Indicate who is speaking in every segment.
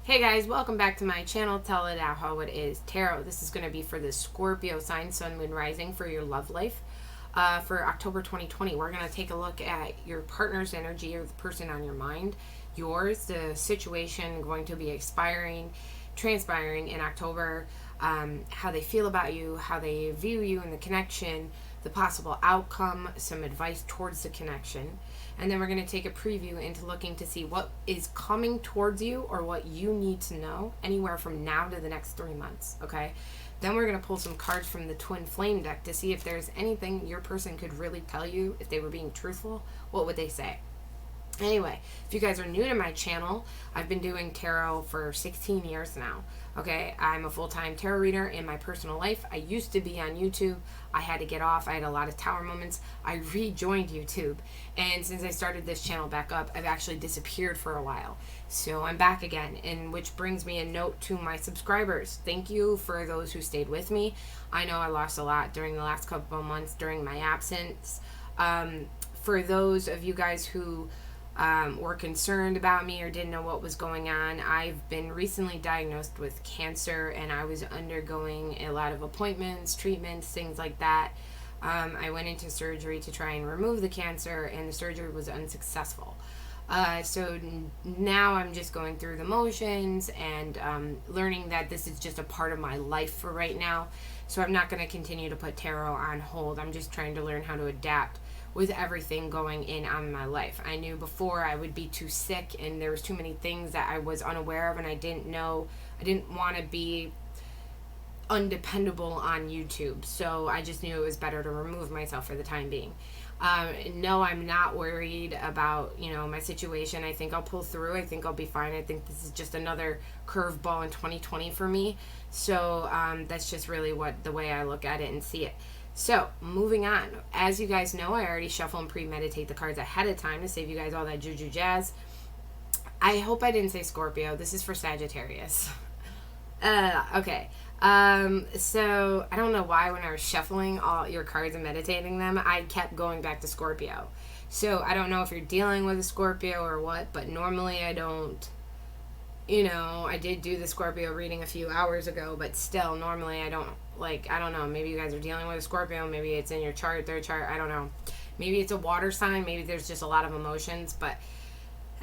Speaker 1: Hey guys, welcome back to my channel. Tell it out how it is. Tarot. This is going to be for the Scorpio sign, Sun, Moon, Rising for your love life for October 2020. We're going to take a look at your partner's energy or the person on your mind, yours, the situation going to be transpiring in October, how they feel about you, how they view you in the connection, the possible outcome, some advice towards the connection. And then we're going to take a preview into looking to see what is coming towards you or what you need to know anywhere from now to the next 3 months, okay? Then we're going to pull some cards from the Twin Flame deck to see if there's anything your person could really tell you. If they were being truthful, what would they say? Anyway, if you guys are new to my channel, I've been doing tarot for 16 years now. Okay, I'm a full-time tarot reader in my personal life. I used to be on YouTube. I had to get off. I had a lot of tower moments. I rejoined YouTube. And since I started this channel back up, I've actually disappeared for a while. So I'm back again, and which brings me a note to my subscribers. Thank you for those who stayed with me. I know I lost a lot during the last couple of months during my absence. For those of you guys who were concerned about me or didn't know what was going on, I've been recently diagnosed with cancer, and I was undergoing a lot of appointments, treatments, things like that. I went into surgery to try and remove the cancer, and the surgery was unsuccessful. So now I'm just going through the motions and learning that this is just a part of my life for right now. So I'm not going to continue to put tarot on hold. I'm just trying to learn how to adapt with everything going on my life. I knew before I would be too sick and there was too many things that I was unaware of, and I didn't want to be undependable on YouTube. So I just knew it was better to remove myself for the time being. No, I'm not worried about, my situation. I think I'll pull through. I think I'll be fine. I think this is just another curveball in 2020 for me. So that's just really the way I look at it and see it. So, moving on. As you guys know, I already shuffle and premeditate the cards ahead of time to save you guys all that juju jazz. I hope I didn't say Scorpio. This is for Sagittarius. Okay. So, I don't know why when I was shuffling all your cards and meditating them, I kept going back to Scorpio. So, I don't know if you're dealing with a Scorpio or what, but normally I don't. I did do the Scorpio reading a few hours ago, but still, normally I don't, I don't know, maybe you guys are dealing with a Scorpio, maybe it's in your chart, their chart, I don't know. Maybe it's a water sign, maybe there's just a lot of emotions, but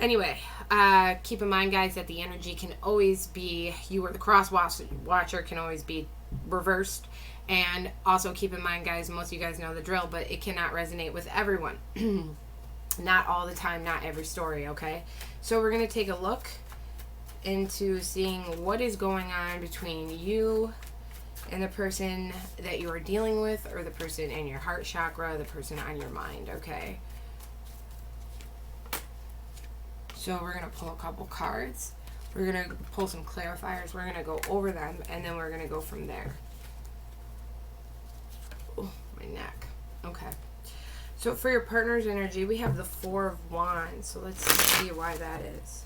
Speaker 1: anyway, keep in mind, guys, that the energy can always be, you or the cross watcher can always be reversed, and also keep in mind, guys, most of you guys know the drill, but it cannot resonate with everyone. Not all the time, not every story, okay? So we're going to take a look into seeing what is going on between you and the person that you are dealing with, or the person in your heart chakra, the person on your mind, okay? So we're going to pull a couple cards. We're going to pull some clarifiers. We're going to go over them, and then we're going to go from there. Oh, my neck. Okay. So for your partner's energy, we have the Four of Wands. So let's see why that is.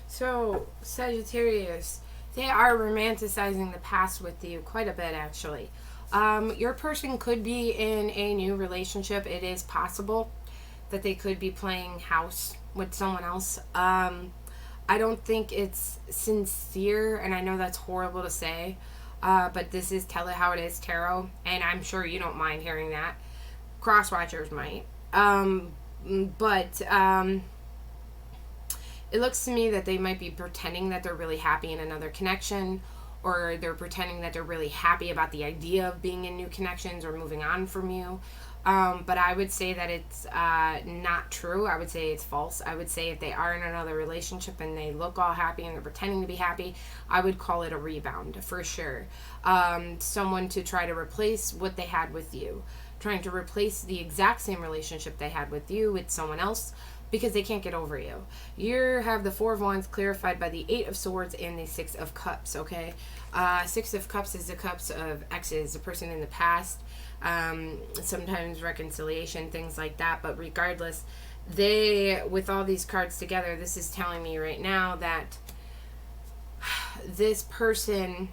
Speaker 1: So, Sagittarius, they are romanticizing the past with you quite a bit, actually. Your person could be in a new relationship. It is possible that they could be playing house with someone else. I don't think it's sincere, and I know that's horrible to say, but this is Tell It How It Is Tarot, and I'm sure you don't mind hearing that. Cross-watchers might. It looks to me that they might be pretending that they're really happy in another connection, or they're pretending that they're really happy about the idea of being in new connections or moving on from you. But I would say that it's not true. I would say it's false. I would say if they are in another relationship and they look all happy and they're pretending to be happy, I would call it a rebound for sure. Someone to try to replace what they had with you. Trying to replace the exact same relationship they had with you with someone else, because they can't get over you. You have the Four of Wands clarified by the Eight of Swords and the Six of Cups, okay? Six of Cups is the cups of exes, a person in the past. sometimes reconciliation, things like that. But regardless, they, with all these cards together, this is telling me right now that this person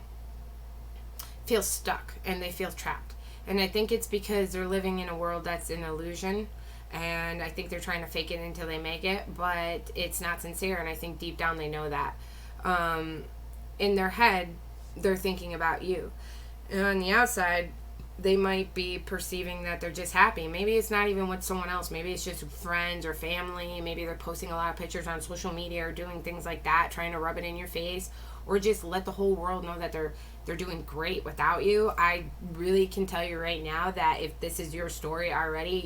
Speaker 1: feels stuck and they feel trapped. And I think it's because they're living in a world that's an illusion. And I think they're trying to fake it until they make it, but it's not sincere. And I think deep down they know that. In their head, they're thinking about you. And on the outside, they might be perceiving that they're just happy. Maybe it's not even with someone else. Maybe it's just friends or family. Maybe they're posting a lot of pictures on social media or doing things like that, trying to rub it in your face, or just let the whole world know that they're doing great without you. I really can tell you right now that if this is your story already,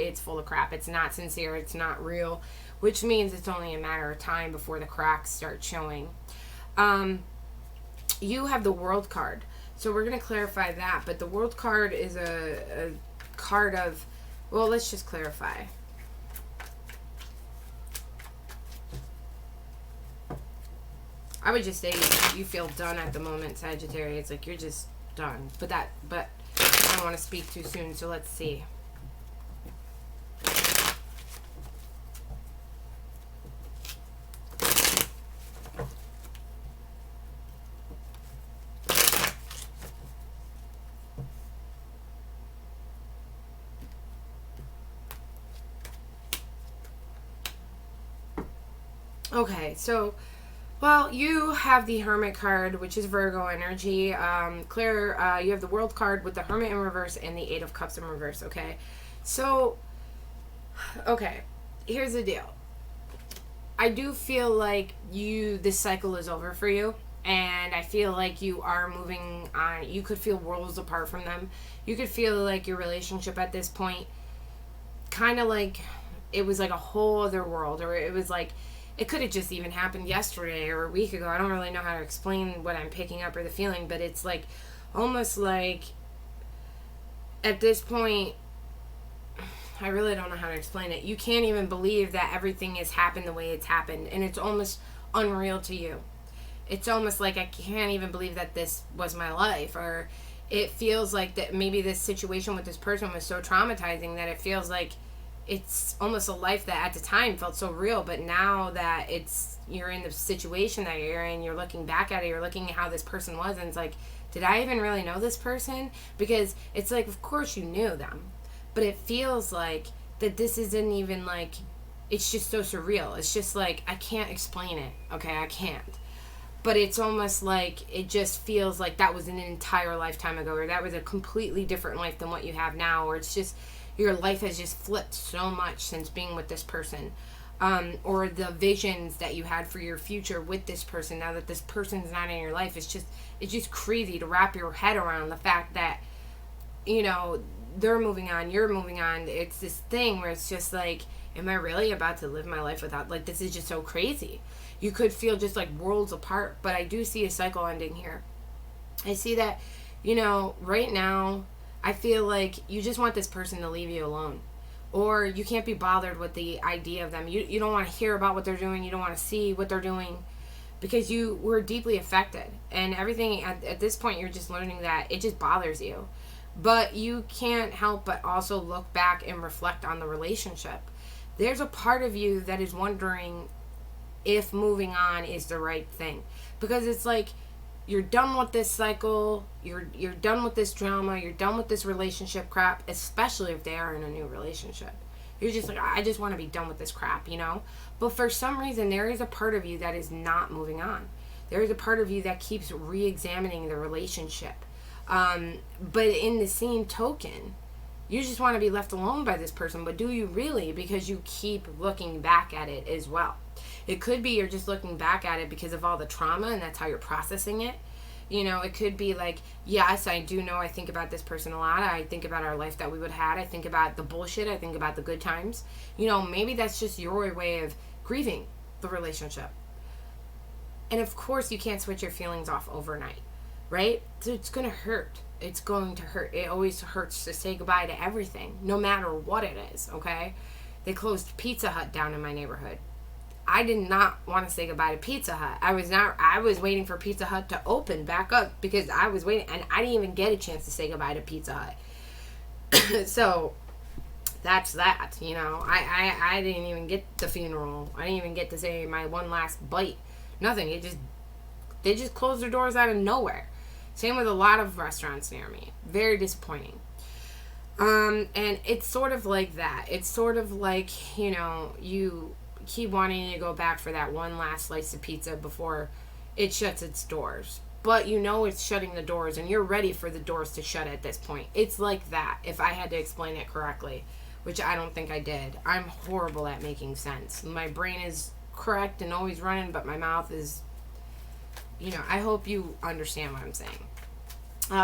Speaker 1: it's full of crap. It's not sincere. It's not real, which means it's only a matter of time before the cracks start showing. You have the World card. So we're going to clarify that. But the World card is a card of, well, let's just clarify. I would just say you feel done at the moment, Sagittarius. Like, you're just done. But I don't want to speak too soon, so let's see. Okay, so, well, you have the Hermit card, which is Virgo energy. Claire, you have the World card with the Hermit in reverse and the Eight of Cups in reverse, okay? So, okay, here's the deal. I do feel like this cycle is over for you, and I feel like you are moving on. You could feel worlds apart from them. You could feel like your relationship at this point, kind of like it was like a whole other world, or it was like, it could have just even happened yesterday or a week ago. I don't really know how to explain what I'm picking up or the feeling, but it's like almost like at this point, I really don't know how to explain it. You can't even believe that everything has happened the way it's happened, and it's almost unreal to you. It's almost like I can't even believe that this was my life, or it feels like that maybe this situation with this person was so traumatizing that it feels like it's almost a life that at the time felt so real, but now that you're in the situation that you're in, you're looking back at it, you're looking at how this person was, and it's like, did I even really know this person? Because it's like, of course you knew them, but it feels like that this isn't even like, it's just so surreal. It's just like, I can't explain it, okay? I can't. But it's almost like, it just feels like that was an entire lifetime ago, or that was a completely different life than what you have now, or it's just, your life has just flipped so much since being with this person. Or the visions that you had for your future with this person, now that this person's not in your life, it's just crazy to wrap your head around the fact that, they're moving on, you're moving on. It's this thing where it's just like, am I really about to live my life without, like, this is just so crazy. You could feel just like worlds apart, but I do see a cycle ending here. I see that, right now, I feel like you just want this person to leave you alone. Or you can't be bothered with the idea of them. You don't want to hear about what they're doing. You don't want to see what they're doing, because you were deeply affected. And everything at this point, you're just learning that it just bothers you. But you can't help but also look back and reflect on the relationship. There's a part of you that is wondering if moving on is the right thing. Because it's like, you're done with this cycle, you're done with this drama, you're done with this relationship crap, especially if they are in a new relationship. You're just like, I just want to be done with this crap, But for some reason, there is a part of you that is not moving on. There is a part of you that keeps re-examining the relationship. But in the same token, you just want to be left alone by this person. But do you really? Because you keep looking back at it as well. It could be you're just looking back at it because of all the trauma, and that's how you're processing it. It could be like, yes, I do know I think about this person a lot. I think about our life that we would have had. I think about the bullshit. I think about the good times. Maybe that's just your way of grieving the relationship. And of course, you can't switch your feelings off overnight, right? So it's going to hurt. It's going to hurt. It always hurts to say goodbye to everything, no matter what it is, okay? They closed Pizza Hut down in my neighborhood. I did not want to say goodbye to Pizza Hut. I was waiting for Pizza Hut to open back up because I was waiting, and I didn't even get a chance to say goodbye to Pizza Hut. So that's that. You know, I didn't even get the funeral. I didn't even get to say my one last bite. Nothing. They just closed their doors out of nowhere. Same with a lot of restaurants near me. Very disappointing. And it's sort of like that. It's sort of like, you know, you keep wanting to go back for that one last slice of pizza before it shuts its doors. But you know it's shutting the doors and you're ready for the doors to shut at this point. It's like that, if I had to explain it correctly, which I don't think I did. I'm horrible at making sense. My brain is correct and always running, but my mouth is, you know, I hope you understand what I'm saying.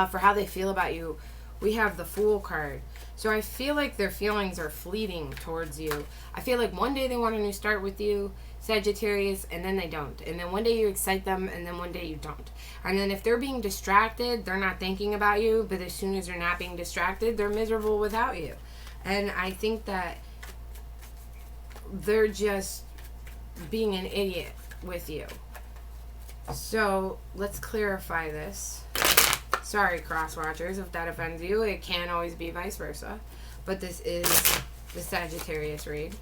Speaker 1: For how they feel about you, we have the Fool card. So I feel like their feelings are fleeting towards you. I feel like one day they want a new start with you, Sagittarius, and then they don't. And then one day you excite them, and then one day you don't. And then if they're being distracted, they're not thinking about you, but as soon as they're not being distracted, they're miserable without you. And I think that they're just being an idiot with you. So let's clarify this. Sorry, cross watchers, if that offends you. It can always be vice versa. But this is the Sagittarius read.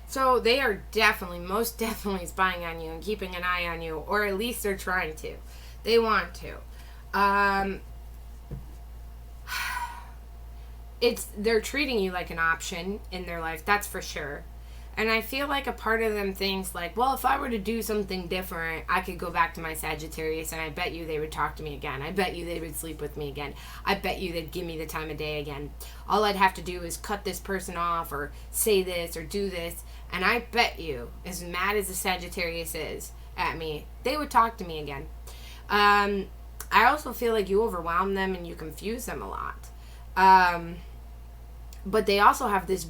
Speaker 1: So they are definitely, most definitely spying on you and keeping an eye on you, or at least they're trying to. They want to. They're treating you like an option in their life, that's for sure. And I feel like a part of them thinks like, well, if I were to do something different, I could go back to my Sagittarius and I bet you they would talk to me again. I bet you they would sleep with me again. I bet you they'd give me the time of day again. All I'd have to do is cut this person off or say this or do this. And I bet you, as mad as the Sagittarius is at me, they would talk to me again. I also feel like you overwhelm them and you confuse them a lot. But they also have these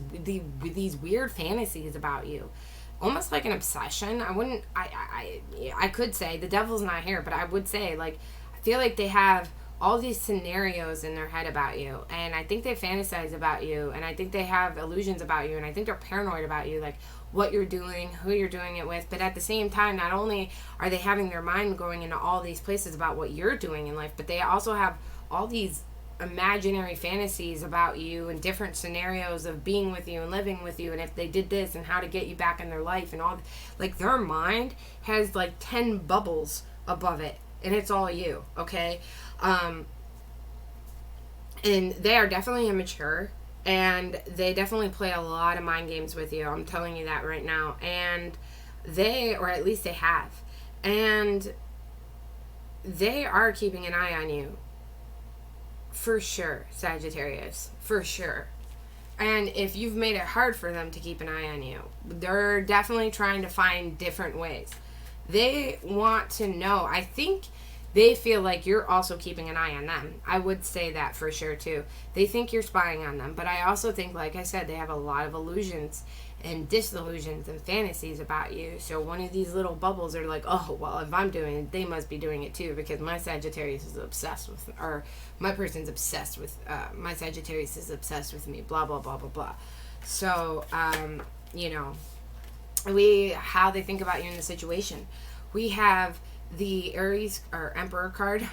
Speaker 1: weird fantasies about you, almost like an obsession. I could say the devil's not here, but I would say like I feel like they have all these scenarios in their head about you, and I think they fantasize about you, and I think they have illusions about you, and I think they're paranoid about you, like what you're doing, who you're doing it with. But at the same time, not only are they having their mind going into all these places about what you're doing in life, but they also have all these imaginary fantasies about you and different scenarios of being with you and living with you, and if they did this and how to get you back in their life and all. Like their mind has like 10 bubbles above it, and it's all you, okay? And they are definitely immature, and they definitely play a lot of mind games with you. I'm telling you that right now. And or at least they have, and they are keeping an eye on you. For sure, Sagittarius. For sure. And if you've made it hard for them to keep an eye on you, they're definitely trying to find different ways. They want to know. I think they feel like you're also keeping an eye on them. I would say that for sure, too. They think you're spying on them. But I also think, like I said, they have a lot of illusions and disillusions and fantasies about you. So one of these little bubbles are like, oh, well, if I'm doing it, they must be doing it too, because my Sagittarius is obsessed with, or my person's obsessed with, my Sagittarius is obsessed with me, blah, blah, blah, blah, blah. So, you know, how they think about you in the situation. We have the Aries, or Emperor card,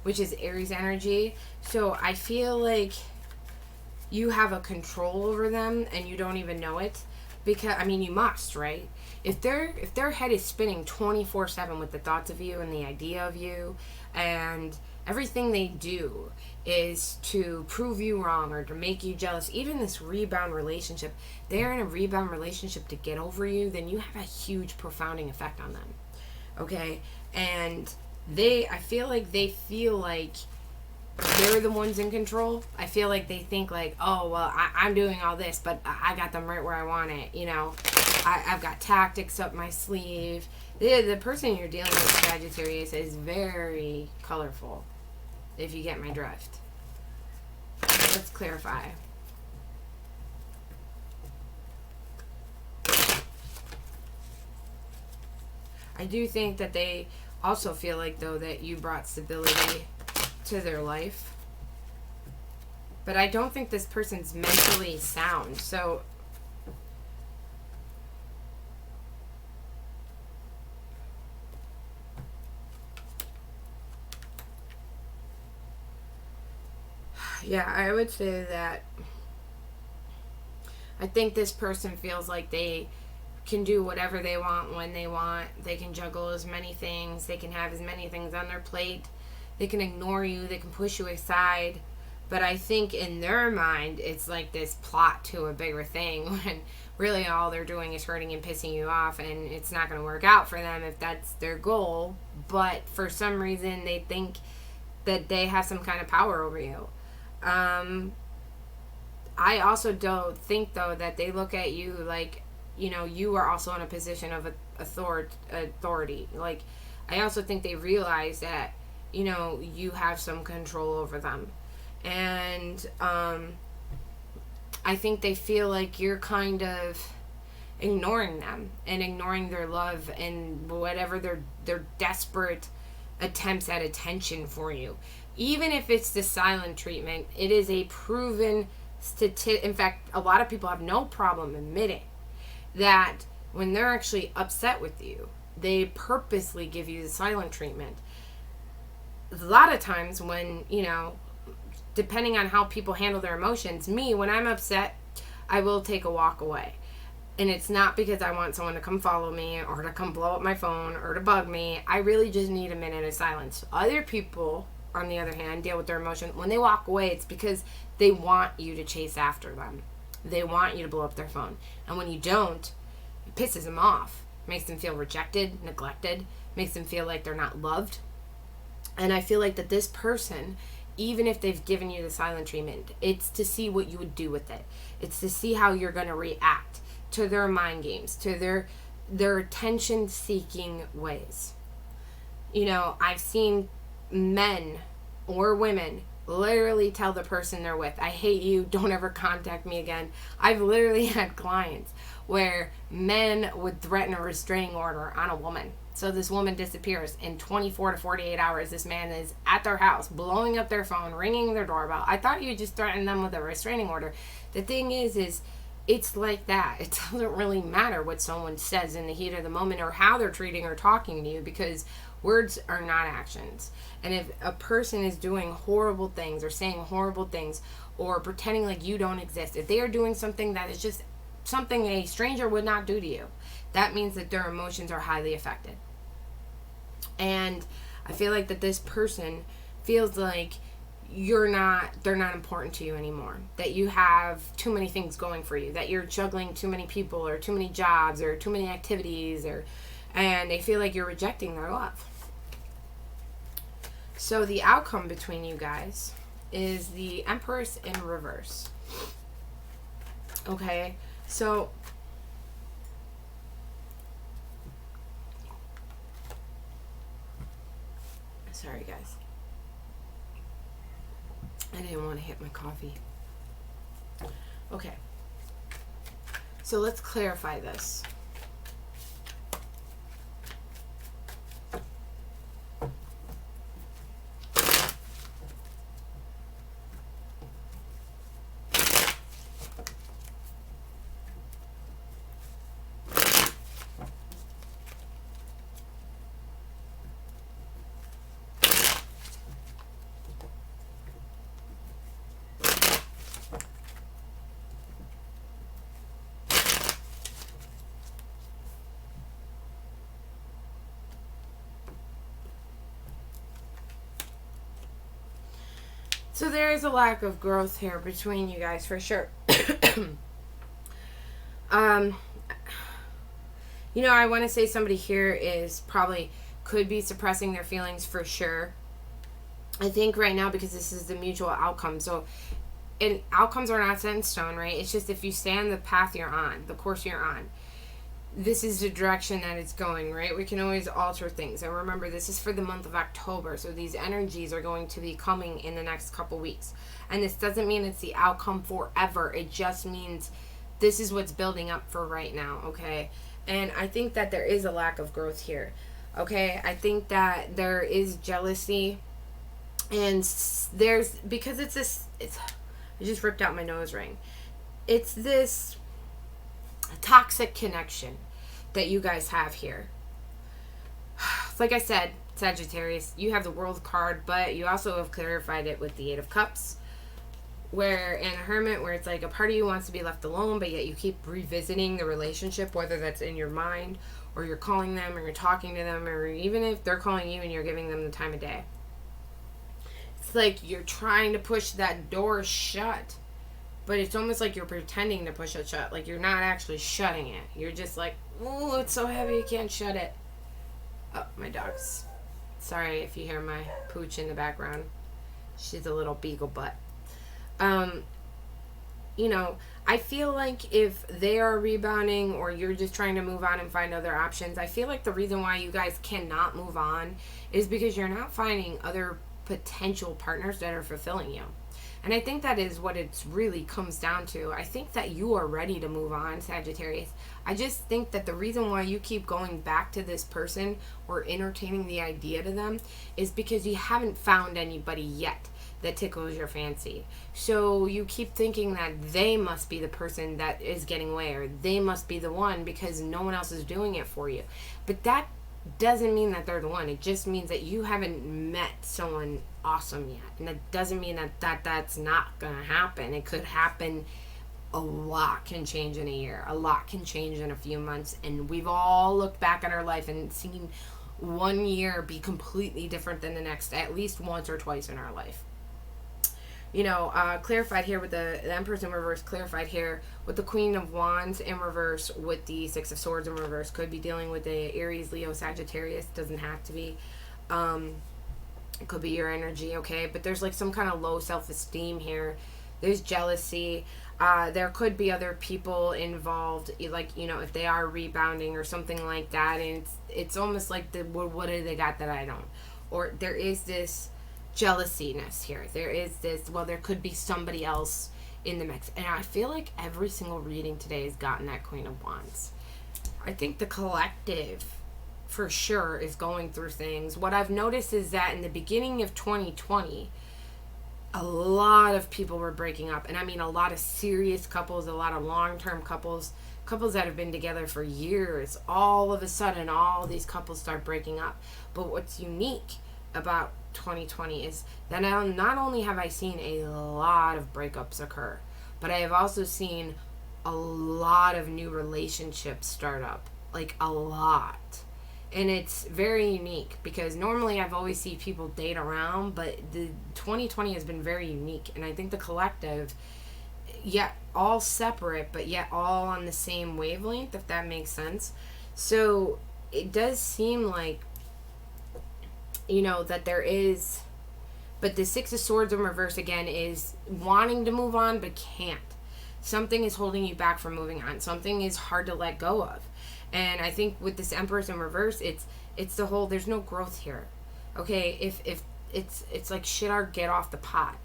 Speaker 1: which is Aries energy. So I feel like you have a control over them and you don't even know it. Because, I mean, you must, right? If their head is spinning 24/7 with the thoughts of you and the idea of you, and everything they do is to prove you wrong or to make you jealous, even this rebound relationship, they're in a rebound relationship to get over you, then you have a huge profounding effect on them, okay? And I feel like they feel like they're the ones in control. I feel like they think like, oh, well, I'm doing all this, but I got them right where I want it, you know. I've got tactics up my sleeve. The person you're dealing with, Sagittarius, is very colorful, if you get my drift. Let's clarify. I do think that they also feel like, though, that you brought stability to their life. But I don't think this person's mentally sound. So yeah, I would say that I think this person feels like they can do whatever they want when they want. They can juggle as many things. They can have as many things on their plate. They can ignore you. They can push you aside. But I think in their mind, it's like this plot to a bigger thing when really all they're doing is hurting and pissing you off, and it's not going to work out for them if that's their goal. But for some reason, they think that they have some kind of power over you. I also don't think, though, that they look at you like, you know, you are also in a position of authority. Like, I also think they realize that, you know, you have some control over them. And I think they feel like you're kind of ignoring them and ignoring their love and whatever their desperate attempts at attention for you. Even if it's the silent treatment, it is a proven statistic. In fact, a lot of people have no problem admitting that when they're actually upset with you, they purposely give you the silent treatment. A lot of times when, you know, depending on how people handle their emotions, me, when I'm upset, I will take a walk away. And it's not because I want someone to come follow me or to come blow up my phone or to bug me. I really just need a minute of silence. Other people, on the other hand, deal with their emotion. When they walk away, it's because they want you to chase after them. They want you to blow up their phone. And when you don't, it pisses them off. Makes them feel rejected, neglected. Makes them feel like they're not loved. And I feel like that this person, even if they've given you the silent treatment, it's to see what you would do with it. It's to see how you're going to react to their mind games, to their attention-seeking ways. You know, I've seen men or women literally tell the person they're with, I hate you, don't ever contact me again. I've literally had clients where men would threaten a restraining order on a woman. So this woman disappears. In 24 to 48 hours, this man is at their house, blowing up their phone, ringing their doorbell. I thought you just threatened them with a restraining order. The thing is it's like that. It doesn't really matter what someone says in the heat of the moment or how they're treating or talking to you, because words are not actions. And if a person is doing horrible things or saying horrible things or pretending like you don't exist, if they are doing something that is just something a stranger would not do to you, that means that their emotions are highly affected. And I feel like that this person feels like they're not important to you anymore, that you have too many things going for you, that you're juggling too many people or too many jobs or too many activities, and they feel like you're rejecting their love. So the outcome between you guys is the Empress in reverse. Okay, so sorry guys, I didn't want to hit my coffee. Okay, so let's clarify this. So there is a lack of growth here between you guys for sure. You know, I want to say somebody here is probably could be suppressing their feelings for sure. I think right now, because this is the mutual outcome. So, and outcomes are not set in stone, right? It's just if you stay on the path you're on, the course you're on, this is the direction that it's going, right? We can always alter things. And remember, this is for the month of October. So these energies are going to be coming in the next couple weeks. And this doesn't mean it's the outcome forever. It just means this is what's building up for right now, okay? And I think that there is a lack of growth here. Okay, I think that there is jealousy, and there's, because it's this, it's, I just ripped out my nose ring. It's this toxic connection that you guys have here. Like I said, Sagittarius, you have the World card, but you also have clarified it with the Eight of Cups, where in a Hermit, where it's like a part of you wants to be left alone, but yet you keep revisiting the relationship, whether that's in your mind or you're calling them or you're talking to them, or even if they're calling you and you're giving them the time of day. It's like you're trying to push that door shut, but it's almost like you're pretending to push it shut. Like you're not actually shutting it. You're just like, oh, it's so heavy, you can't shut it. Oh, my dog's. Sorry if you hear my pooch in the background. She's a little beagle butt. You know, I feel like if they are rebounding or you're just trying to move on and find other options, I feel like the reason why you guys cannot move on is because you're not finding other potential partners that are fulfilling you. And I think that is what it really comes down to. I think that you are ready to move on, Sagittarius. I just think that the reason why you keep going back to this person or entertaining the idea to them is because you haven't found anybody yet that tickles your fancy. So you keep thinking that they must be the person that is getting away, or they must be the one because no one else is doing it for you. But that doesn't mean that they're the one. It just means that you haven't met someone awesome yet. And that doesn't mean that that's not going to happen. It could happen. A lot can change in a year. A lot can change in a few months. And we've all looked back at our life and seen one year be completely different than the next, at least once or twice in our life. You know, clarified here with the Empress in reverse, clarified here with the Queen of Wands in reverse, with the Six of Swords in reverse. Could be dealing with the Aries, Leo, Sagittarius. Doesn't have to be. It could be your energy, okay? But there's like some kind of low self-esteem here. There's jealousy. There could be other people involved, like, you know, if they are rebounding or something like that. And it's almost like, what do they got that I don't? Or there is this jealousiness here. There is this, well, there could be somebody else in the mix. And I feel like every single reading today has gotten that Queen of Wands. I think the collective for sure is going through things. What I've noticed is that in the beginning of 2020, a lot of people were breaking up. And I mean a lot of serious couples, a lot of long-term couples that have been together for years. All of a sudden, all these couples start breaking up. But what's unique about 2020 is that not only have I seen a lot of breakups occur, but I have also seen a lot of new relationships start up. Like a lot. And it's very unique because normally I've always seen people date around, but the 2020 has been very unique. And I think the collective, yet all separate, but yet all on the same wavelength, if that makes sense. So it does seem like, you know, that there is, but the Six of Swords in reverse again is wanting to move on but can't. Something is holding you back from moving on. Something is hard to let go of. And I think with this Empress in reverse, it's the whole, there's no growth here. Okay, if it's like shit or get off the pot.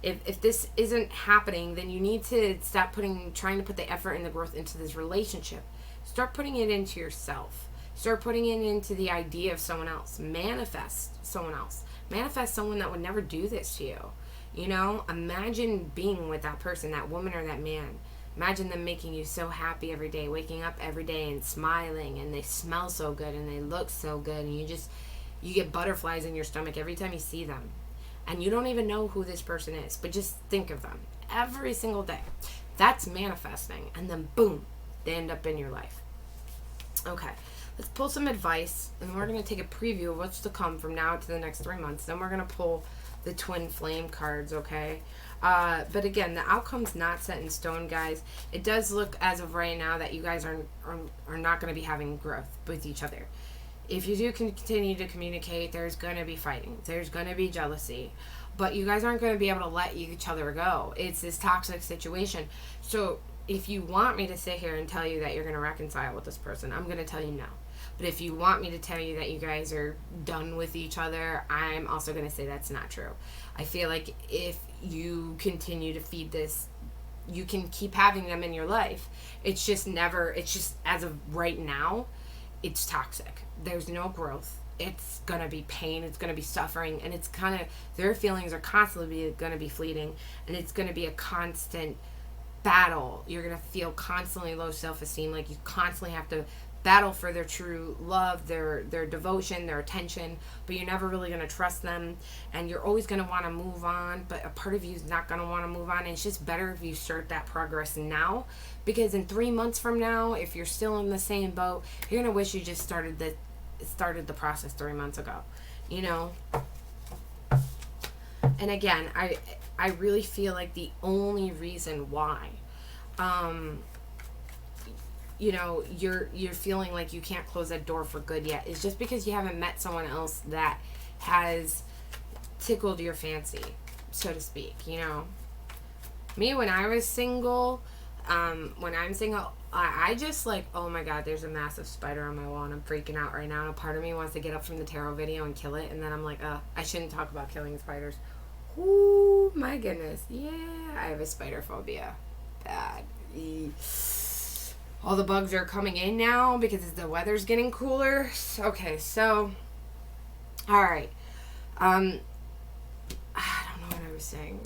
Speaker 1: If this isn't happening, then you need to stop trying to put the effort and the growth into this relationship. Start putting it into yourself. Start putting it into the idea of someone else. Manifest someone else. Manifest someone that would never do this to you. You know, imagine being with that person, that woman or that man. Imagine them making you so happy every day, waking up every day and smiling, and they smell so good and they look so good, and you get butterflies in your stomach every time you see them. And you don't even know who this person is, but just think of them every single day. That's manifesting. And then boom, they end up in your life. Okay, let's pull some advice, and we're going to take a preview of what's to come from now to the next 3 months. Then we're going to pull the Twin Flame cards, okay? But again, the outcome's not set in stone, guys. It does look as of right now that you guys are not going to be having growth with each other. If you do continue to communicate, there's going to be fighting. There's going to be jealousy. But you guys aren't going to be able to let each other go. It's this toxic situation. So if you want me to sit here and tell you that you're going to reconcile with this person, I'm going to tell you no. But if you want me to tell you that you guys are done with each other, I'm also going to say that's not true. I feel like if you continue to feed this, you can keep having them in your life. It's just as of right now, it's toxic. There's no growth. It's going to be pain. It's going to be suffering. And it's kind of, their feelings are constantly going to be fleeting. And it's going to be a constant battle. You're going to feel constantly low self-esteem. Like you constantly have to battle for their true love, their devotion, their attention, but you're never really going to trust them, and you're always going to want to move on, but a part of you is not going to want to move on. And it's just better if you start that progress now, because in 3 months from now, if you're still in the same boat, you're going to wish you just started the process 3 months ago, you know. And again, I really feel like the only reason why you know, you're feeling like you can't close that door for good yet is just because you haven't met someone else that has tickled your fancy, so to speak, you know. Me, when I was single, I just like, oh my god, there's a massive spider on my wall and I'm freaking out right now, and a part of me wants to get up from the tarot video and kill it, and then I'm like, I shouldn't talk about killing spiders. Oh my goodness, yeah, I have a spider phobia. Bad. All the bugs are coming in now because the weather's getting cooler. Okay, so, all right. I don't know what I was saying.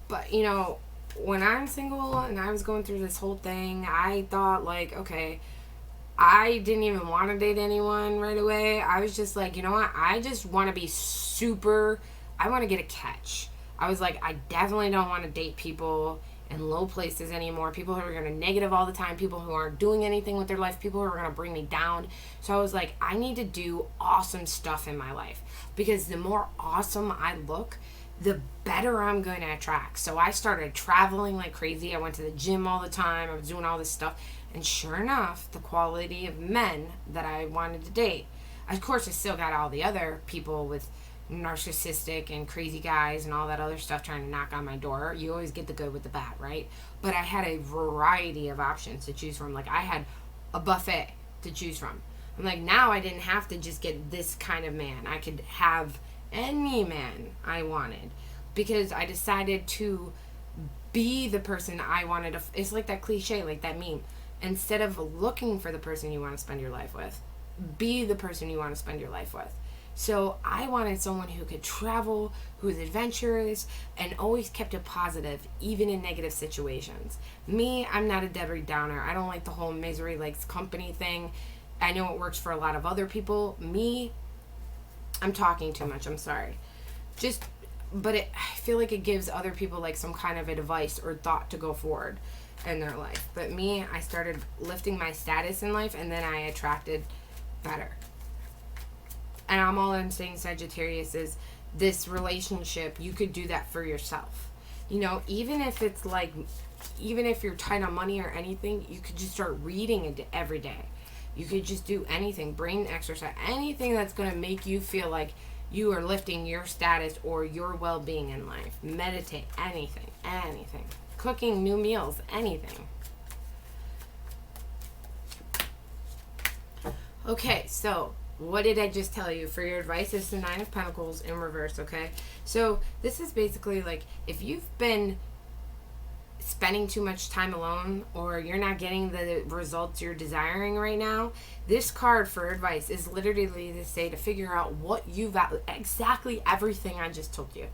Speaker 1: But you know, when I'm single and I was going through this whole thing, I thought like, okay, I didn't even want to date anyone right away. I was just like, you know what? I just want to be I want to get a catch. I was like, I definitely don't want to date people in low places anymore, people who are going to negative all the time, people who aren't doing anything with their life, people who are going to bring me down. So I was like, I need to do awesome stuff in my life, because the more awesome I look, the better I'm going to attract. So I started traveling like crazy. I went to the gym all the time. I was doing all this stuff. And sure enough, the quality of men that I wanted to date, of course, I still got all the other people with narcissistic and crazy guys and all that other stuff trying to knock on my door. You always get the good with the bad, right? But I had a variety of options to choose from. Like, I had a buffet to choose from. I'm like, now I didn't have to just get this kind of man. I could have any man I wanted, because I decided to be the person I wanted to. It's like that cliche, like that meme. Instead of looking for the person you want to spend your life with, be the person you want to spend your life with. So I wanted someone who could travel, who was adventurous, and always kept it positive, even in negative situations. Me, I'm not a Debbie Downer. I don't like the whole misery likes company thing. I know it works for a lot of other people. Me, I'm talking too much. I'm sorry. I feel like it gives other people like some kind of advice or thought to go forward in their life. But me, I started lifting my status in life, and then I attracted better. And I'm saying, Sagittarius, is this relationship, you could do that for yourself. You know, even if you're tight on money or anything, you could just start reading it every day. You could just do anything, brain exercise, anything that's going to make you feel like you are lifting your status or your well-being in life. Meditate, anything. Cooking new meals, anything. Okay, so what did I just tell you? For your advice, it's the Nine of Pentacles in reverse, okay? So this is basically like, if you've been spending too much time alone, or you're not getting the results you're desiring right now, this card for advice is literally to say to figure out what you value. Exactly everything I just told you.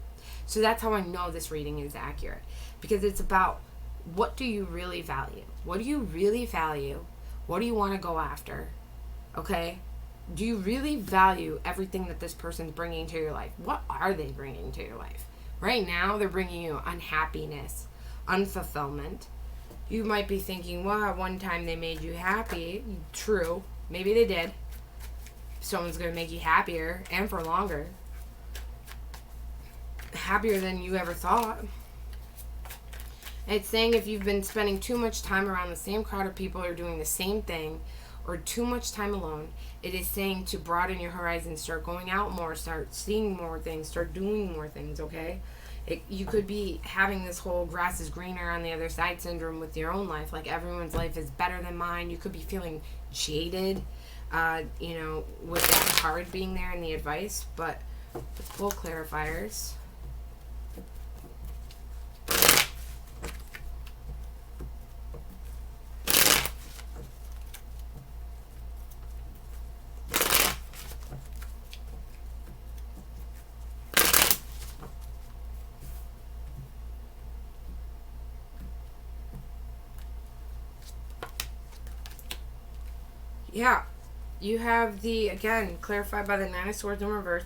Speaker 1: So that's how I know this reading is accurate, because it's about, what do you really value? What do you really value? What do you want to go after? Okay? Do you really value everything that this person's bringing to your life? What are they bringing to your life? Right now, they're bringing you unhappiness, unfulfillment. You might be thinking, well, at one time they made you happy. True. Maybe they did. Someone's going to make you happier, and for longer. Happier than you ever thought. It's saying if you've been spending too much time around the same crowd of people or doing the same thing, or too much time alone, it is saying to broaden your horizons, start going out more, start seeing more things, start doing more things, okay? You could be having this whole grass is greener on the other side syndrome with your own life, like everyone's life is better than mine. You could be feeling jaded, with that card being there in the advice, but let's pull clarifiers. Yeah. You have the, again, clarified by the Nine of Swords in reverse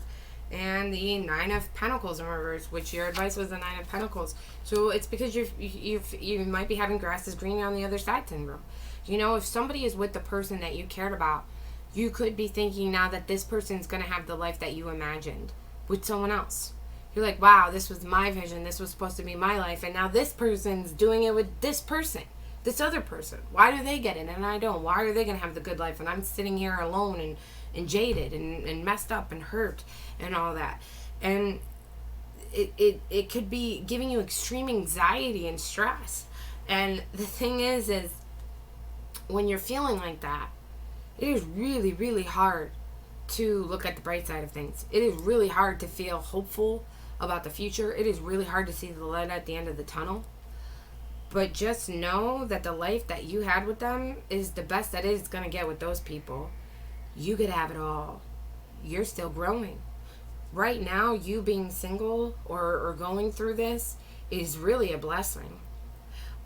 Speaker 1: and the Nine of Pentacles in reverse, which your advice was the Nine of Pentacles. So it's because you might be having grass is green on the other side syndrome. You know, if somebody is with the person that you cared about, you could be thinking now that this person's going to have the life that you imagined with someone else. You're like, wow, this was my vision. This was supposed to be my life. And now this person's doing it with this person, this other person. Why do they get it and I don't? Why are they going to have the good life and I'm sitting here alone and jaded and messed up and hurt and all that? And it could be giving you extreme anxiety and stress. And the thing is when you're feeling like that, it is really, really hard to look at the bright side of things. It is really hard to feel hopeful about the future. It is really hard to see the light at the end of the tunnel. But just know that the life that you had with them is the best that it's going to get with those people. You could have it all. You're still growing. Right now, you being single or going through this is really a blessing.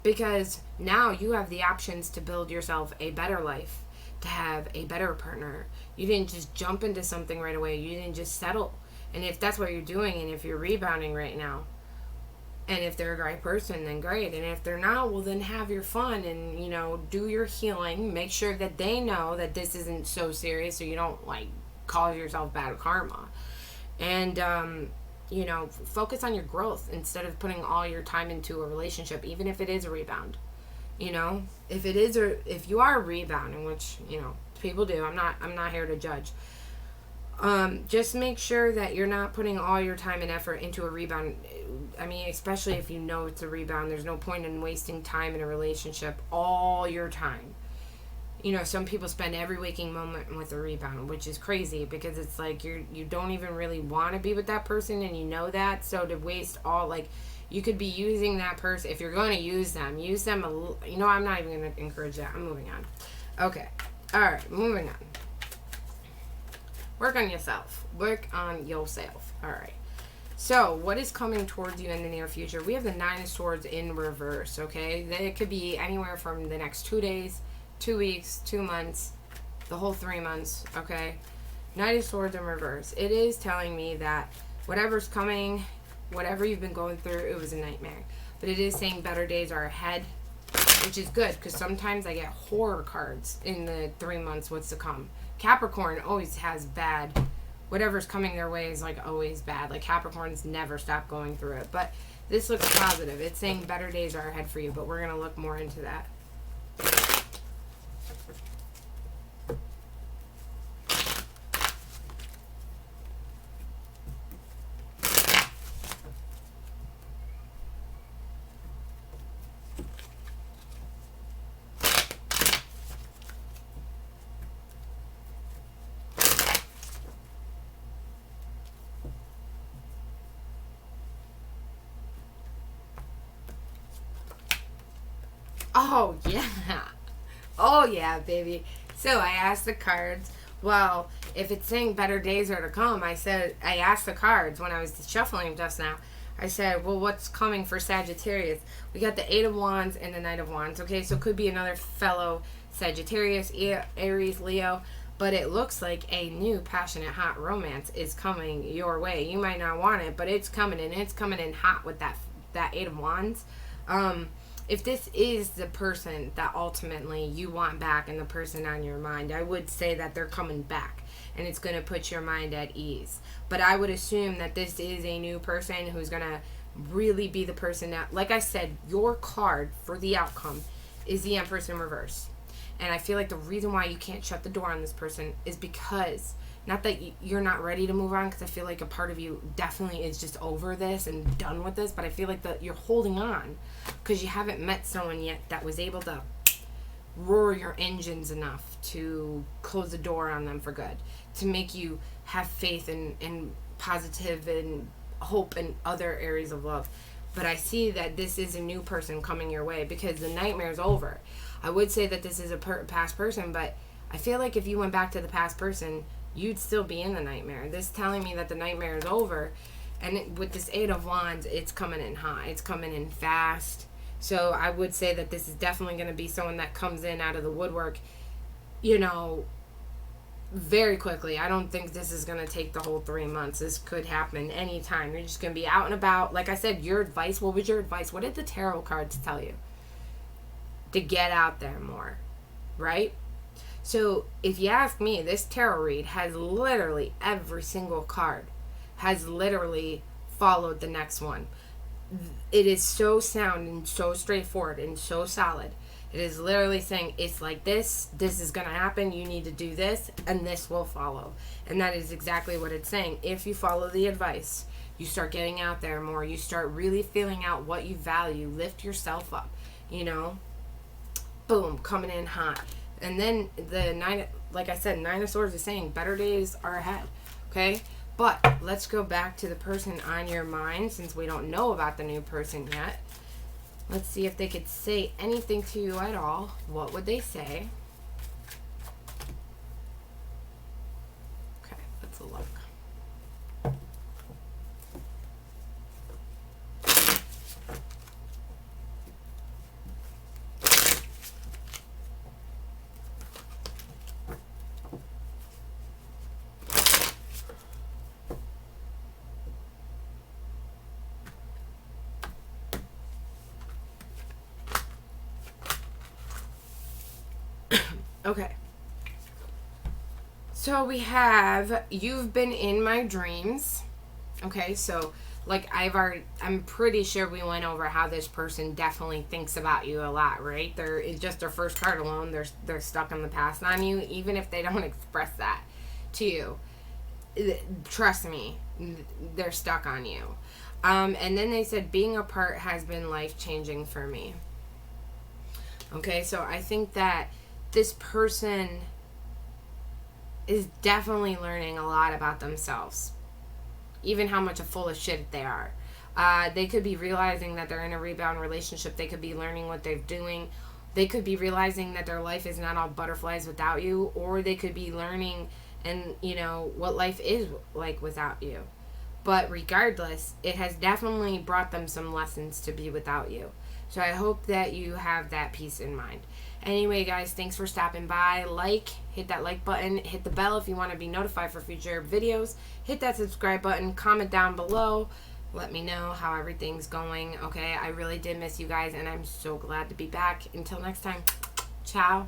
Speaker 1: Because now you have the options to build yourself a better life, to have a better partner. You didn't just jump into something right away. You didn't just settle. And if that's what you're doing, and if you're rebounding right now, and if they're a great person, then great. And if they're not, well, then have your fun and, you know, do your healing. Make sure that they know that this isn't so serious so you don't, like, cause yourself bad karma. And, you know, focus on your growth instead of putting all your time into a relationship, even if it is a rebound. You know, if you are rebounding, which, you know, people do, I'm not here to judge. Just make sure that you're not putting all your time and effort into a rebound. I mean, especially if you know it's a rebound, there's no point in wasting time in a relationship, all your time. You know, some people spend every waking moment with a rebound, which is crazy because it's like you don't even really want to be with that person and you know that. So to waste all, like, you could be using that person. If you're going to use them, you know, I'm not even going to encourage that. I'm moving on. Okay. All right, moving on. Work on yourself. Work on yourself. All right. So, what is coming towards you in the near future? We have the Nine of Swords in reverse, okay? It could be anywhere from the next 2 days, 2 weeks, 2 months, the whole 3 months, okay? Knight of Swords in reverse. It is telling me that whatever's coming, whatever you've been going through, it was a nightmare. But it is saying better days are ahead, which is good because sometimes I get horror cards in the 3 months what's to come. Capricorn always has bad. Whatever's coming their way is like always bad. Like Capricorns never stop going through it. But this looks positive. It's saying better days are ahead for you, but we're going to look more into that. Oh, yeah. Oh, yeah, baby. So I asked the cards, well, if it's saying better days are to come, I asked the cards when I was shuffling just now. I said, well, what's coming for Sagittarius? We got the Eight of Wands and the Knight of Wands. Okay, so it could be another fellow Sagittarius, Aries, Leo. But it looks like a new passionate, hot romance is coming your way. You might not want it, but it's coming, and it's coming in hot with that Eight of Wands. If this is the person that ultimately you want back and the person on your mind, I would say that they're coming back and it's going to put your mind at ease. But I would assume that this is a new person who's going to really be the person that, like I said, your card for the outcome is the Empress in reverse. And I feel like the reason why you can't shut the door on this person is because, not that you're not ready to move on, because I feel like a part of you definitely is just over this and done with this, but I feel like that you're holding on because you haven't met someone yet that was able to roar your engines enough to close the door on them for good, to make you have faith and positive and hope in other areas of love. But I see that this is a new person coming your way because the nightmare's over. I would say that this is a past person, but I feel like if you went back to the past person, you'd still be in the nightmare. This is telling me that the nightmare is over. And with this Eight of Wands, it's coming in hot. It's coming in fast. So I would say that this is definitely going to be someone that comes in out of the woodwork, you know, very quickly. I don't think this is going to take the whole 3 months. This could happen anytime. You're just going to be out and about. Like I said, your advice, what was your advice? What did the tarot cards tell you? To get out there more, right? So if you ask me, this tarot read has literally every single card has literally followed the next one. It is so sound and so straightforward and so solid. It is literally saying, it's like this is going to happen, you need to do this, and this will follow. And that is exactly what it's saying. If you follow the advice, you start getting out there more, you start really feeling out what you value, lift yourself up, you know, boom, coming in hot. And then the nine, like I said, Nine of Swords is saying better days are ahead, okay? But let's go back to the person on your mind, since we don't know about the new person yet. Let's see if they could say anything to you at all. What would they say? Okay, let's look. Okay. So we have, you've been in my dreams. Okay, so like I'm pretty sure we went over how this person definitely thinks about you a lot, right? It's just their first card alone. They're stuck in the past on you, even if they don't express that to you. Trust me, they're stuck on you. And then they said, being apart has been life-changing for me. Okay, so I think that this person is definitely learning a lot about themselves, even how much a full of shit they are. They could be realizing that they're in a rebound relationship. They could be learning what they're doing. They could be realizing that their life is not all butterflies without you, or they could be learning and, you know, what life is like without you. But regardless, it has definitely brought them some lessons to be without you. So I hope that you have that peace in mind. Anyway, guys, thanks for stopping by. Hit that like button. Hit the bell if you want to be notified for future videos. Hit that subscribe button. Comment down below. Let me know how everything's going. Okay, I really did miss you guys, and I'm so glad to be back. Until next time, ciao.